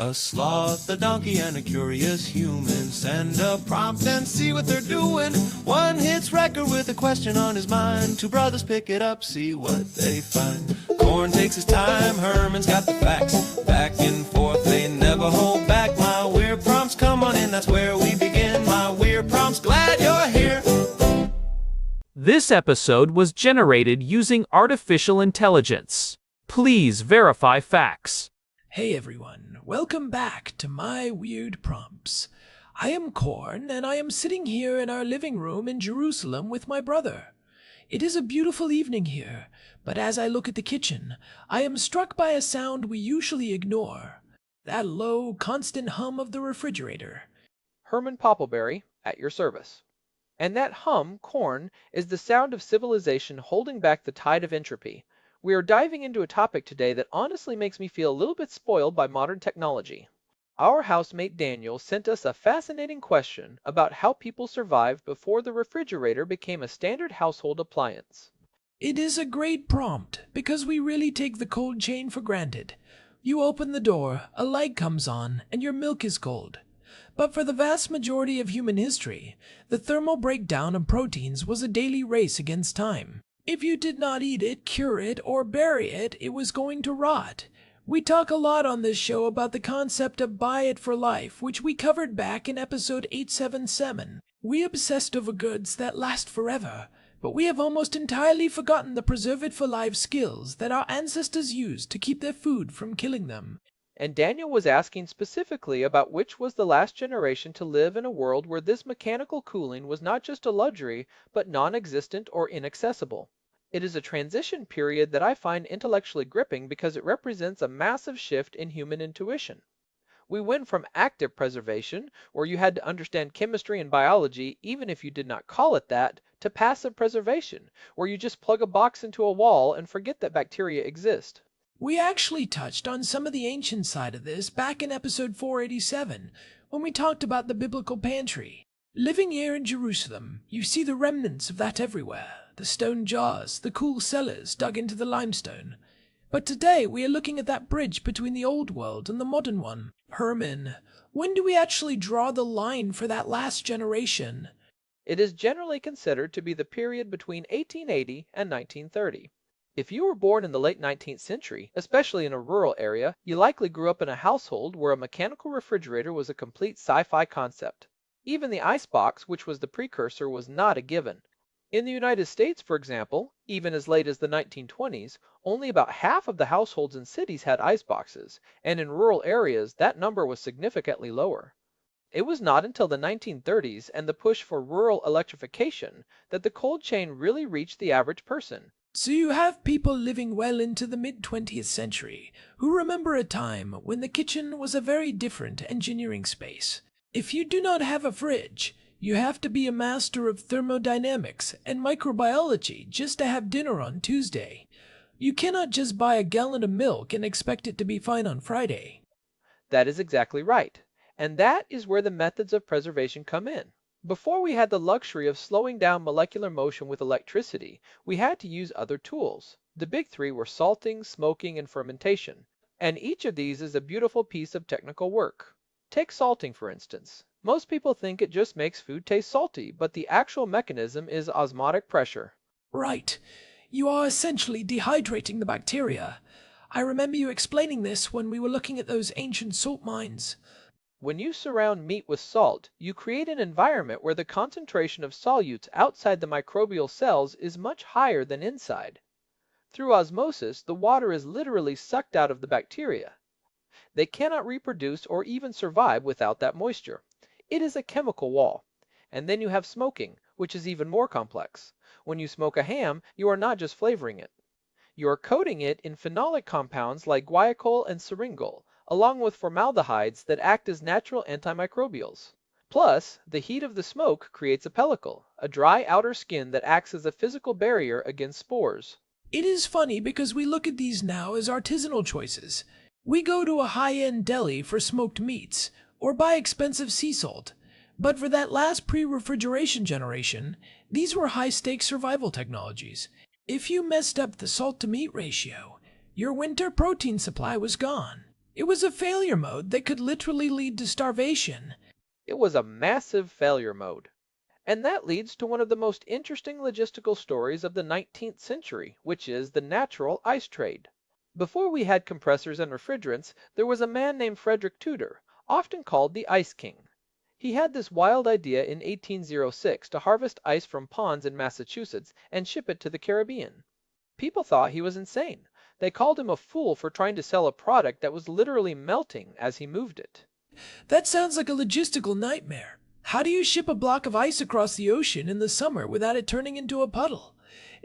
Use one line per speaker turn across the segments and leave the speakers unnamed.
A sloth, a donkey, and a curious human. Send a prompt and see what they're doing. One hits record with a question on his mind. Two brothers pick it up, see what they find. Corn takes his time, Herman's got the facts. Back and forth, they never hold back. My weird prompts, come on in, that's where we begin. My weird prompts, glad you're here.
This episode was generated using artificial intelligence. Please verify facts.
Hey everyone, welcome back to my weird prompts. I am Corn, and I am sitting here in our living room in Jerusalem with my brother. It is a beautiful evening here, but as I look at the kitchen, I am struck by a sound we usually ignore. That low, constant hum of the refrigerator.
Herman Poppleberry, at your service. And that hum, Corn, is the sound of civilization holding back the tide of entropy. We are diving into a topic today that honestly makes me feel a little bit spoiled by modern technology. Our housemate Daniel sent us a fascinating question about how people survived before the refrigerator became a standard household appliance.
It is a great prompt, because we really take the cold chain for granted. You open the door, a light comes on, and your milk is cold. But for the vast majority of human history, the thermal breakdown of proteins was a daily race against time. If you did not eat it, cure it, or bury it, it was going to rot. We talk a lot on this show about the concept of buy it for life, which we covered back in episode 877. We obsessed over goods that last forever, but we have almost entirely forgotten the preserve it for life skills that our ancestors used to keep their food from killing them.
And Daniel was asking specifically about which was the last generation to live in a world where this mechanical cooling was not just a luxury, but non-existent or inaccessible. It is a transition period that I find intellectually gripping because it represents a massive shift in human intuition. We went from active preservation, where you had to understand chemistry and biology even if you did not call it that, to passive preservation, where you just plug a box into a wall and forget that bacteria exist.
We actually touched on some of the ancient side of this back in episode 487, when we talked about the biblical pantry. Living here in Jerusalem, you see the remnants of that everywhere. The stone jars, the cool cellars dug into the limestone. But today we are looking at that bridge between the old world and the modern one. Herman, when do we actually draw the line for that last generation?
It is generally considered to be the period between 1880 and 1930. If you were born in the late 19th century, especially in a rural area, you likely grew up in a household where a mechanical refrigerator was a complete sci-fi concept. Even the icebox, which was the precursor, was not a given. In the United States, for example, even as late as the 1920s, only about half of the households in cities had iceboxes, and in rural areas that number was significantly lower. It was not until the 1930s and the push for rural electrification that the cold chain really reached the average person.
So you have people living well into the mid-20th century who remember a time when the kitchen was a very different engineering space. If you do not have a fridge, you have to be a master of thermodynamics and microbiology just to have dinner on Tuesday. You cannot just buy a gallon of milk and expect it to be fine on Friday.
That is exactly right. And that is where the methods of preservation come in. Before we had the luxury of slowing down molecular motion with electricity, we had to use other tools. The big three were salting, smoking, and fermentation. And each of these is a beautiful piece of technical work. Take salting, for instance. Most people think it just makes food taste salty, but the actual mechanism is osmotic pressure.
Right. You are essentially dehydrating the bacteria. I remember you explaining this when we were looking at those ancient salt mines.
When you surround meat with salt, you create an environment where the concentration of solutes outside the microbial cells is much higher than inside. Through osmosis, the water is literally sucked out of the bacteria. They cannot reproduce or even survive without that moisture. It is a chemical wall. And then you have smoking, which is even more complex. When you smoke a ham, you are not just flavoring it. You are coating it in phenolic compounds like guaiacol and syringol, along with formaldehydes that act as natural antimicrobials. Plus, the heat of the smoke creates a pellicle, a dry outer skin that acts as a physical barrier against spores.
It is funny because we look at these now as artisanal choices. We go to a high-end deli for smoked meats, or buy expensive sea salt. But for that last pre-refrigeration generation, these were high-stakes survival technologies. If you messed up the salt-to-meat ratio, your winter protein supply was gone. It was a failure mode that could literally lead to starvation.
It was a massive failure mode. And that leads to one of the most interesting logistical stories of the 19th century, which is the natural ice trade. Before we had compressors and refrigerants, there was a man named Frederick Tudor, often called the Ice King. He had this wild idea in 1806 to harvest ice from ponds in Massachusetts and ship it to the Caribbean. People thought he was insane. They called him a fool for trying to sell a product that was literally melting as he moved it.
That sounds like a logistical nightmare. How do you ship a block of ice across the ocean in the summer without it turning into a puddle?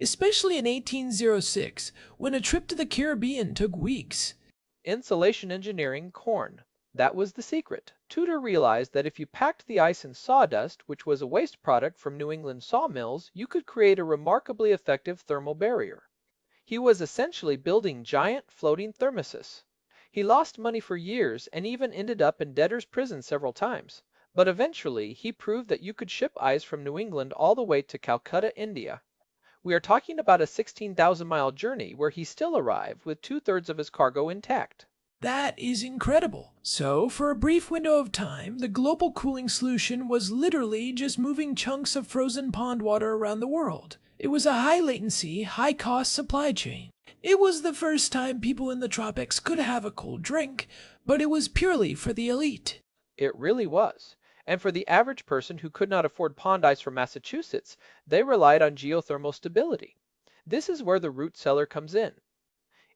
Especially in 1806, when a trip to the Caribbean took weeks.
Insulation engineering, corn. That was the secret. Tudor realized that if you packed the ice in sawdust, which was a waste product from New England sawmills, you could create a remarkably effective thermal barrier. He was essentially building giant floating thermoses. He lost money for years and even ended up in debtor's prison several times. But eventually, he proved that you could ship ice from New England all the way to Calcutta, India. We are talking about a 16,000-mile journey where he still arrived with two-thirds of his cargo intact.
That is incredible. So, for a brief window of time, the global cooling solution was literally just moving chunks of frozen pond water around the world. It was a high-latency, high-cost supply chain. It was the first time people in the tropics could have a cold drink, but it was purely for the elite.
It really was. And for the average person who could not afford pond ice from Massachusetts, they relied on geothermal stability. This is where the root cellar comes in.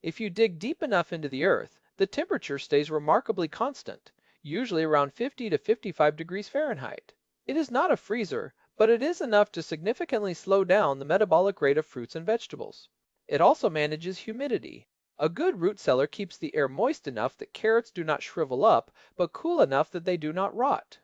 If you dig deep enough into the earth, the temperature stays remarkably constant, usually around 50 to 55 degrees Fahrenheit. It is not a freezer, but it is enough to significantly slow down the metabolic rate of fruits and vegetables. It also manages humidity. A good root cellar keeps the air moist enough that carrots do not shrivel up, but cool enough that they do not rot.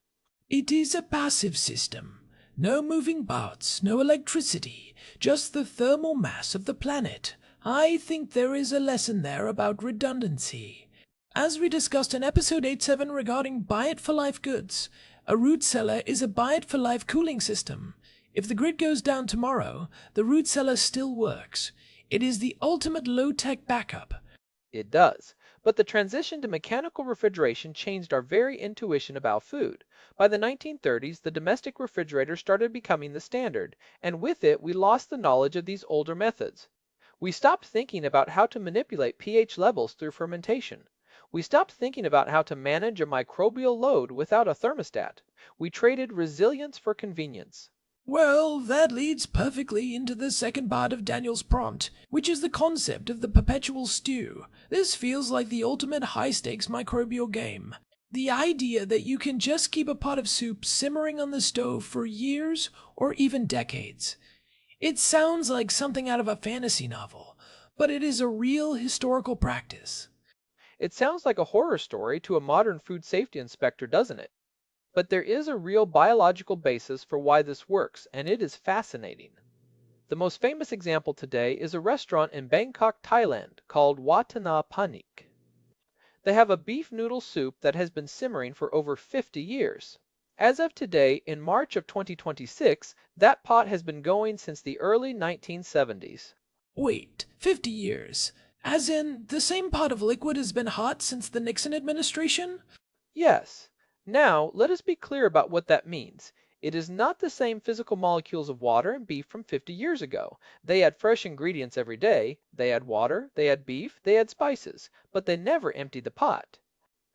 It is a passive system. No moving parts, no electricity, just the thermal mass of the planet. I think there is a lesson there about redundancy. As we discussed in episode 87 regarding buy-it-for-life goods, a root cellar is a buy-it-for-life cooling system. If the grid goes down tomorrow, the root cellar still works. It is the ultimate low-tech backup.
It does. But the transition to mechanical refrigeration changed our very intuition about food. By the 1930s, the domestic refrigerator started becoming the standard, and with it we lost the knowledge of these older methods. We stopped thinking about how to manipulate pH levels through fermentation. We stopped thinking about how to manage a microbial load without a thermostat. We traded resilience for convenience.
Well, that leads perfectly into the second part of Daniel's prompt, which is the concept of the perpetual stew. This feels like the ultimate high-stakes microbial game. The idea that you can just keep a pot of soup simmering on the stove for years or even decades. It sounds like something out of a fantasy novel, but it is a real historical practice.
It sounds like a horror story to a modern food safety inspector, doesn't it? But there is a real biological basis for why this works, and it is fascinating. The most famous example today is a restaurant in Bangkok, Thailand called Watana Panik. They have a beef noodle soup that has been simmering for over 50 years. As of today, in March of 2026, that pot has been going since the early 1970s.
Wait, 50 years? As in, the same pot of liquid has been hot since the Nixon administration?
Yes. Now, let us be clear about what that means. It is not the same physical molecules of water and beef from 50 years ago. They had fresh ingredients every day. They had water, they had beef, they had spices, but they never emptied the pot.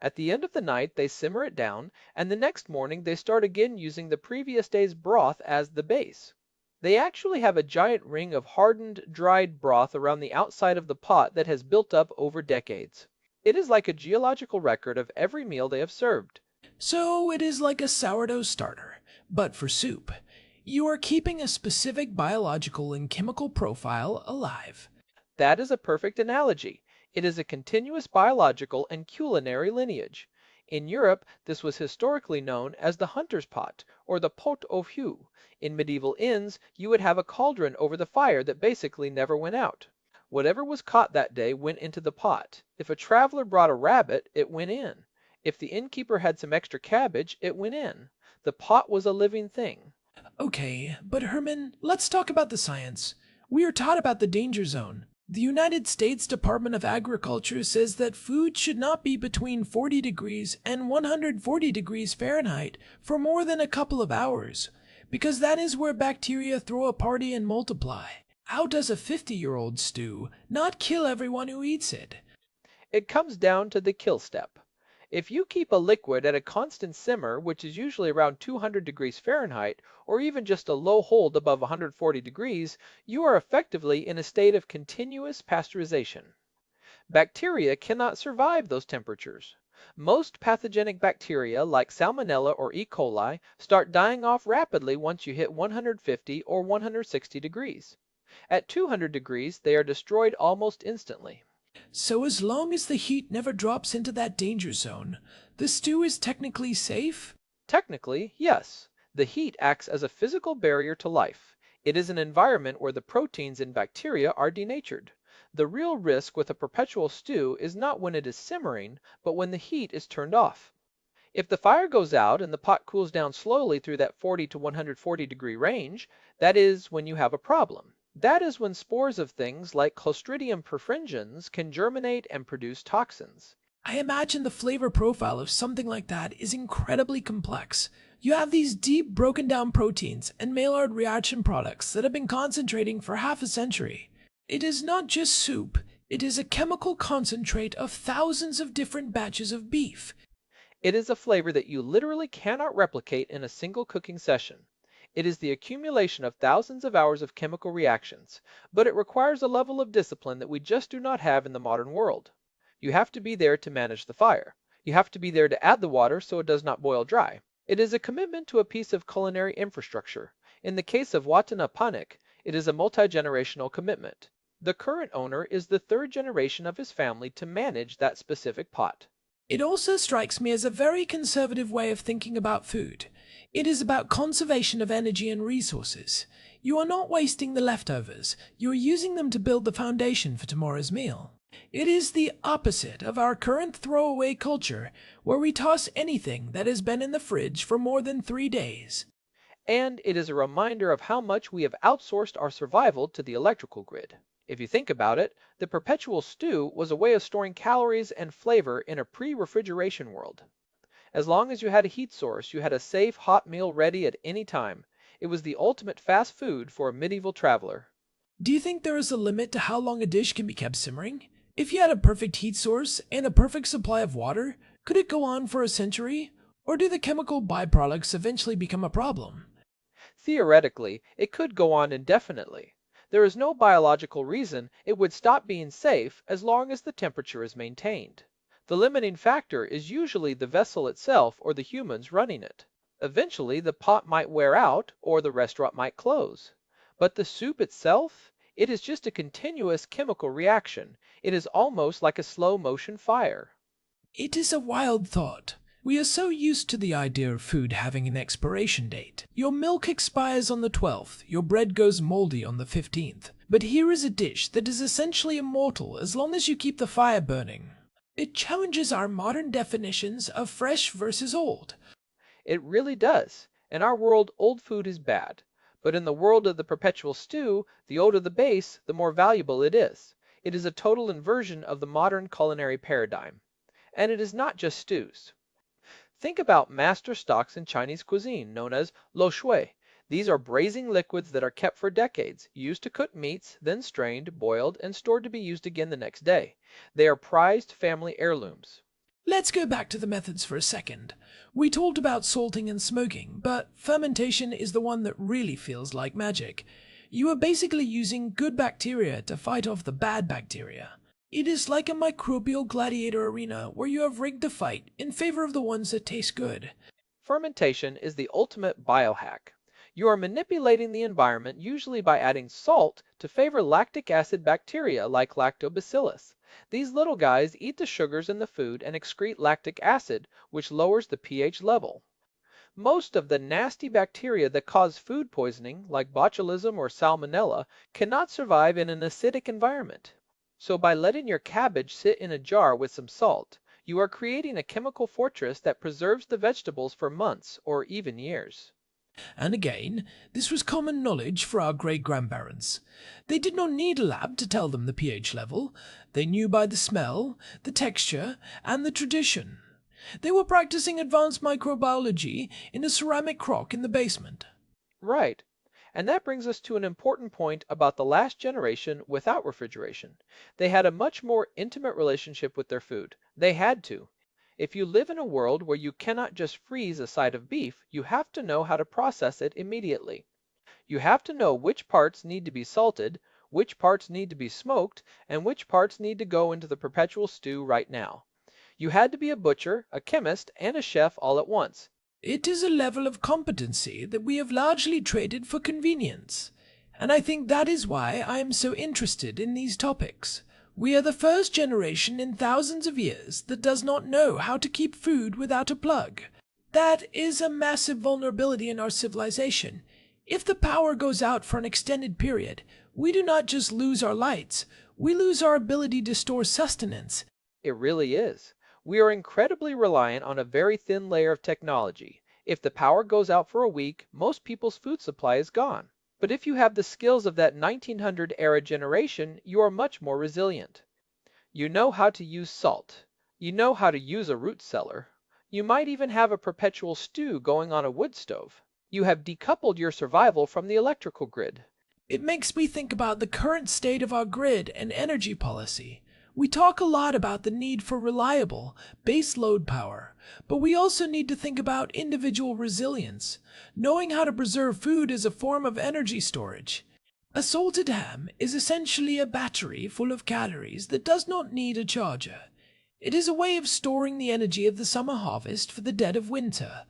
At the end of the night, they simmer it down, and the next morning they start again using the previous day's broth as the base. They actually have a giant ring of hardened, dried broth around the outside of the pot that has built up over decades. It is like a geological record of every meal they have served.
So it is like a sourdough starter, but for soup. You are keeping a specific biological and chemical profile alive.
That is a perfect analogy. It is a continuous biological and culinary lineage. In Europe, this was historically known as the hunter's pot, or the pot au feu. In medieval inns, you would have a cauldron over the fire that basically never went out. Whatever was caught that day went into the pot. If a traveler brought a rabbit, it went in. If the innkeeper had some extra cabbage, it went in. The pot was a living thing.
Okay, but Herman, let's talk about the science. We are taught about the danger zone. The United States Department of Agriculture says that food should not be between 40 degrees and 140 degrees Fahrenheit for more than a couple of hours, because that is where bacteria throw a party and multiply. How does a 50-year-old stew not kill everyone who eats it?
It comes down to the kill step. If you keep a liquid at a constant simmer, which is usually around 200 degrees Fahrenheit, or even just a low hold above 140 degrees, you are effectively in a state of continuous pasteurization. Bacteria cannot survive those temperatures. Most pathogenic bacteria, like Salmonella or E. coli, start dying off rapidly once you hit 150 or 160 degrees. At 200 degrees, they are destroyed almost instantly.
So as long as the heat never drops into that danger zone, the stew is technically safe?
Technically, yes. The heat acts as a physical barrier to life. It is an environment where the proteins in bacteria are denatured. The real risk with a perpetual stew is not when it is simmering, but when the heat is turned off. If the fire goes out and the pot cools down slowly through that 40 to 140 degree range, that is when you have a problem. That is when spores of things like Clostridium perfringens can germinate and produce toxins.
I imagine the flavor profile of something like that is incredibly complex. You have these deep broken down proteins and Maillard reaction products that have been concentrating for half a century. It is not just soup, it is a chemical concentrate of thousands of different batches of beef.
It is a flavor that you literally cannot replicate in a single cooking session. It is the accumulation of thousands of hours of chemical reactions, but it requires a level of discipline that we just do not have in the modern world. You have to be there to manage the fire. You have to be there to add the water so it does not boil dry. It is a commitment to a piece of culinary infrastructure. In the case of Watana Panik, it is a multi-generational commitment. The current owner is the third generation of his family to manage that specific pot.
It also strikes me as a very conservative way of thinking about food. It is about conservation of energy and resources. You are not wasting the leftovers, you are using them to build the foundation for tomorrow's meal. It is the opposite of our current throwaway culture, where we toss anything that has been in the fridge for more than 3 days.
And it is a reminder of how much we have outsourced our survival to the electrical grid. If you think about it, the perpetual stew was a way of storing calories and flavor in a pre-refrigeration world. As long as you had a heat source, you had a safe, hot meal ready at any time. It was the ultimate fast food for a medieval traveler.
Do you think there is a limit to how long a dish can be kept simmering? If you had a perfect heat source and a perfect supply of water, could it go on for a century? Or do the chemical byproducts eventually become a problem?
Theoretically, it could go on indefinitely. There is no biological reason it would stop being safe as long as the temperature is maintained. The limiting factor is usually the vessel itself or the humans running it. Eventually, the pot might wear out or the restaurant might close. But the soup itself, it is just a continuous chemical reaction. It is almost like a slow motion fire.
It is a wild thought. We are so used to the idea of food having an expiration date. Your milk expires on the 12th, your bread goes moldy on the 15th. But here is a dish that is essentially immortal as long as you keep the fire burning. It challenges our modern definitions of fresh versus old.
It really does. In our world, old food is bad. But in the world of the perpetual stew, the older the base, the more valuable it is. It is a total inversion of the modern culinary paradigm. And it is not just stews. Think about master stocks in Chinese cuisine known as lo shui. These are braising liquids that are kept for decades, used to cook meats, then strained, boiled, and stored to be used again the next day. They are prized family heirlooms.
Let's go back to the methods for a second. We talked about salting and smoking, but fermentation is the one that really feels like magic. You are basically using good bacteria to fight off the bad bacteria. It is like a microbial gladiator arena where you have rigged the fight in favor of the ones that taste good.
Fermentation is the ultimate biohack. You are manipulating the environment usually by adding salt to favor lactic acid bacteria like lactobacillus. These little guys eat the sugars in the food and excrete lactic acid, which lowers the pH level. Most of the nasty bacteria that cause food poisoning, like botulism or salmonella, cannot survive in an acidic environment. So by letting your cabbage sit in a jar with some salt, you are creating a chemical fortress that preserves the vegetables for months or even years.
And again, this was common knowledge for our great-grandparents. They did not need a lab to tell them the pH level. They knew by the smell, the texture, and the tradition. They were practicing advanced microbiology in a ceramic crock in the basement.
Right. And that brings us to an important point about the last generation without refrigeration. They had a much more intimate relationship with their food. They had to. If you live in a world where you cannot just freeze a side of beef, you have to know how to process it immediately. You have to know which parts need to be salted, which parts need to be smoked, and which parts need to go into the perpetual stew right now. You had to be a butcher, a chemist, and a chef all at once.
It is a level of competency that we have largely traded for convenience, and I think that is why I am so interested in these topics. We are the first generation in thousands of years that does not know how to keep food without a plug. That is a massive vulnerability in our civilization. If the power goes out for an extended period, we do not just lose our lights, we lose our ability to store sustenance.
It really is. We are incredibly reliant on a very thin layer of technology. If the power goes out for a week, most people's food supply is gone. But if you have the skills of that 1900 era generation, you are much more resilient. You know how to use salt. You know how to use a root cellar. You might even have a perpetual stew going on a wood stove. You have decoupled your survival from the electrical grid.
It makes me think about the current state of our grid and energy policy. We talk a lot about the need for reliable, base load power, but we also need to think about individual resilience. Knowing how to preserve food is a form of energy storage. A salted ham is essentially a battery full of calories that does not need a charger. It is a way of storing the energy of the summer harvest for the dead of winter.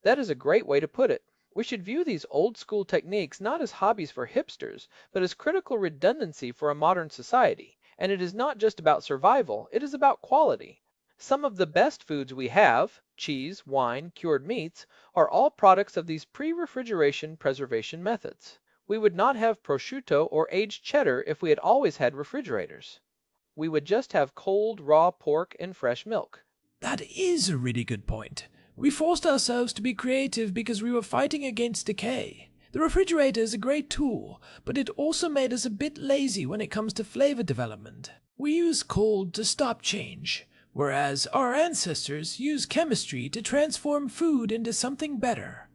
That is a great way to put it. We should view these old school techniques not as hobbies for hipsters, but as critical redundancy for a modern society. And it is not just about survival, it is about quality. Some of the best foods we have, cheese, wine, cured meats, are all products of these pre-refrigeration preservation methods. We would not have prosciutto or aged cheddar if we had always had refrigerators. We would just have cold, raw pork and fresh milk.
That is a really good point. We forced ourselves to be creative because we were fighting against decay. The refrigerator is a great tool, but it also made us a bit lazy when it comes to flavor development. We use cold to stop change, whereas our ancestors used chemistry to transform food into something better.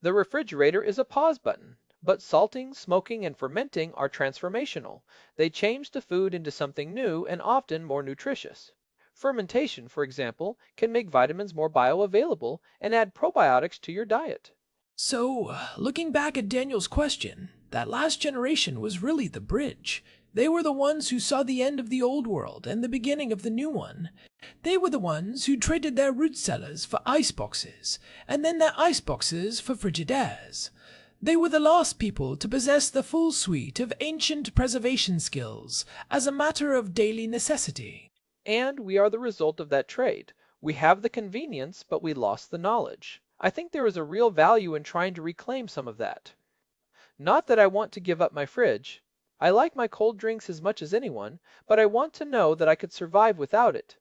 The refrigerator is a pause button, but salting, smoking, and fermenting are transformational. They change the food into something new and often more nutritious. Fermentation, for example, can make vitamins more bioavailable and add probiotics to your diet.
So, looking back at Daniel's question, that last generation was really the bridge. They were the ones who saw the end of the old world and the beginning of the new one. They were the ones who traded their root cellars for ice boxes, and then their ice boxes for Frigidaires. They were the last people to possess the full suite of ancient preservation skills as a matter of daily necessity.
And we are the result of that trade. We have the convenience, but we lost the knowledge. I think there is a real value in trying to reclaim some of that. Not that I want to give up my fridge. I like my cold drinks as much as anyone, but I want to know that I could survive without it.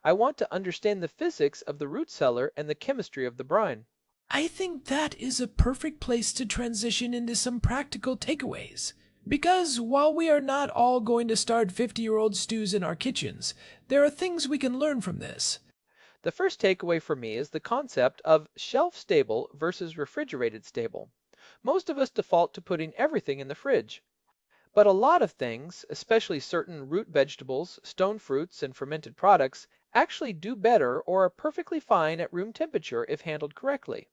I want to understand the physics of the root cellar and the chemistry of the brine.
I think that is a perfect place to transition into some practical takeaways. Because while we are not all going to start 50-year-old stews in our kitchens, there are things we can learn from this.
The first takeaway for me is the concept of shelf-stable versus refrigerated stable. Most of us default to putting everything in the fridge. But a lot of things, especially certain root vegetables, stone fruits, and fermented products, actually do better or are perfectly fine at room temperature if handled correctly.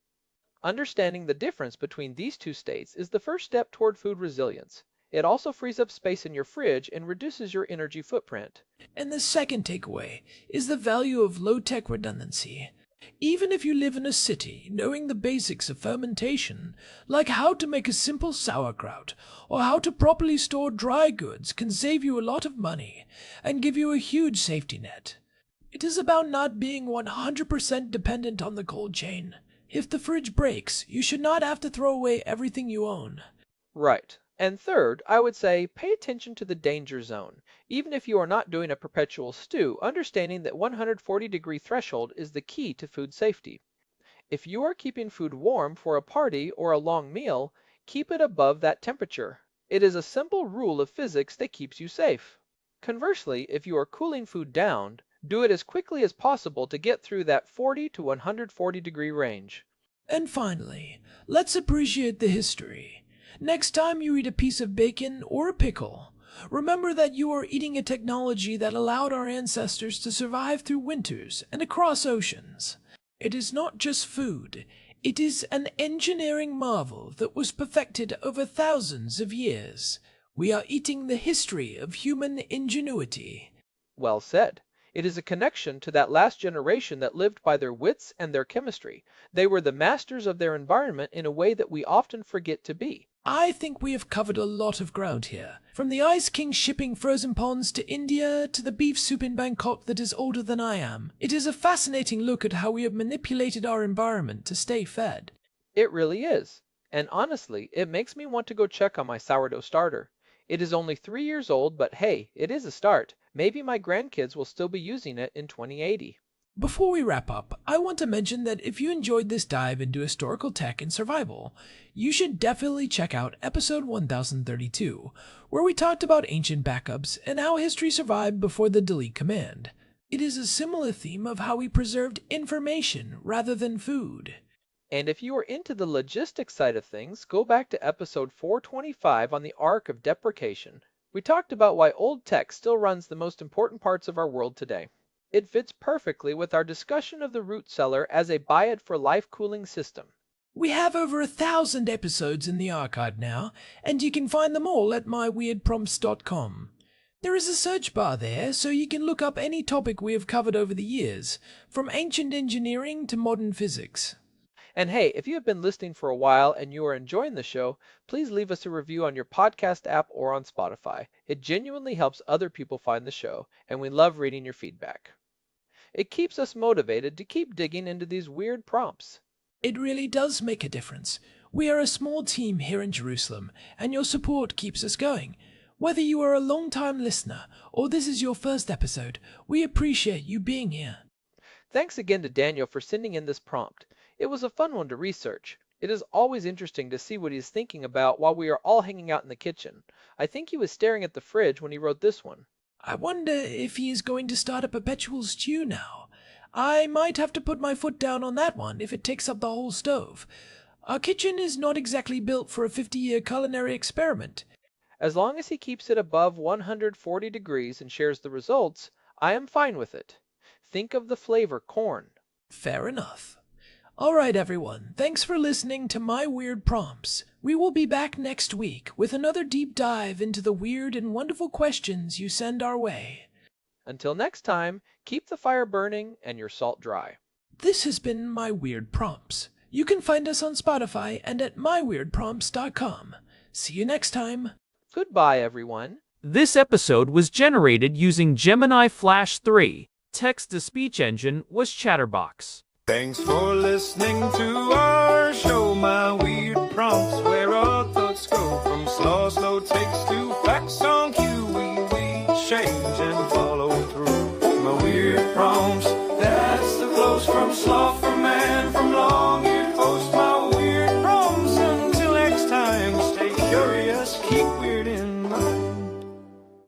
Understanding the difference between these two states is the first step toward food resilience. It also frees up space in your fridge and reduces your energy footprint.
And the second takeaway is the value of low-tech redundancy. Even if you live in a city, knowing the basics of fermentation, like how to make a simple sauerkraut or how to properly store dry goods, can save you a lot of money and give you a huge safety net. It is about not being 100% dependent on the cold chain. If the fridge breaks, you should not have to throw away everything you own.
Right. And third, I would say pay attention to the danger zone. Even if you are not doing a perpetual stew, understanding that 140-degree threshold is the key to food safety. If you are keeping food warm for a party or a long meal, keep it above that temperature. It is a simple rule of physics that keeps you safe. Conversely, if you are cooling food down, do it as quickly as possible to get through that 40 to 140-degree range.
And finally, let's appreciate the history. Next time you eat a piece of bacon or a pickle, remember that you are eating a technology that allowed our ancestors to survive through winters and across oceans. It is not just food, it is an engineering marvel that was perfected over thousands of years. We are eating the history of human ingenuity.
Well said. It is a connection to that last generation that lived by their wits and their chemistry. They were the masters of their environment in a way that we often forget to be.
I think we have covered a lot of ground here. From the Ice King shipping frozen ponds to India to the beef soup in Bangkok that is older than I am. It is a fascinating look at how we have manipulated our environment to stay fed.
It really is. And honestly, it makes me want to go check on my sourdough starter. It is only 3 years old, but hey, it is a start. Maybe my grandkids will still be using it in 2080.
Before we wrap up, I want to mention that if you enjoyed this dive into historical tech and survival, you should definitely check out episode 1032, where we talked about ancient backups and how history survived before the delete command. It is a similar theme of how we preserved information rather than food.
And if you are into the logistics side of things, go back to episode 425 on the arc of deprecation. We talked about why old tech still runs the most important parts of our world today. It fits perfectly with our discussion of the root cellar as a buy-it-for-life cooling system.
We have over 1,000 episodes in the archive now, and you can find them all at myweirdprompts.com. There is a search bar there, so you can look up any topic we have covered over the years, from ancient engineering to modern physics.
And hey, if you have been listening for a while and you are enjoying the show, please leave us a review on your podcast app or on Spotify. It genuinely helps other people find the show, and we love reading your feedback. It keeps us motivated to keep digging into these weird prompts.
It really does make a difference. We are a small team here in Jerusalem, and your support keeps us going. Whether you are a long-time listener or this is your first episode, we appreciate you being here.
Thanks again to Daniel for sending in this prompt. It was a fun one to research. It is always interesting to see what he is thinking about while we are all hanging out in the kitchen. I think he was staring at the fridge when he wrote this one.
I wonder if he is going to start a perpetual stew now. I might have to put my foot down on that one if it takes up the whole stove. Our kitchen is not exactly built for a 50-year culinary experiment.
As long as he keeps it above 140 degrees and shares the results, I am fine with it. Think of the flavor corn.
Fair enough. All right, everyone. Thanks for listening to My Weird Prompts. We will be back next week with another deep dive into the weird and wonderful questions you send our way.
Until next time, keep the fire burning and your salt dry.
This has been My Weird Prompts. You can find us on Spotify and at myweirdprompts.com. See you next time.
Goodbye, everyone.
This episode was generated using Gemini Flash 3. Text-to-speech engine was Chatterbox.
Thanks for listening to our show, My Weird Prompts, where our thoughts go from slow takes to facts on cue. We change and follow through. My Weird Prompts, that's the flows from sloth.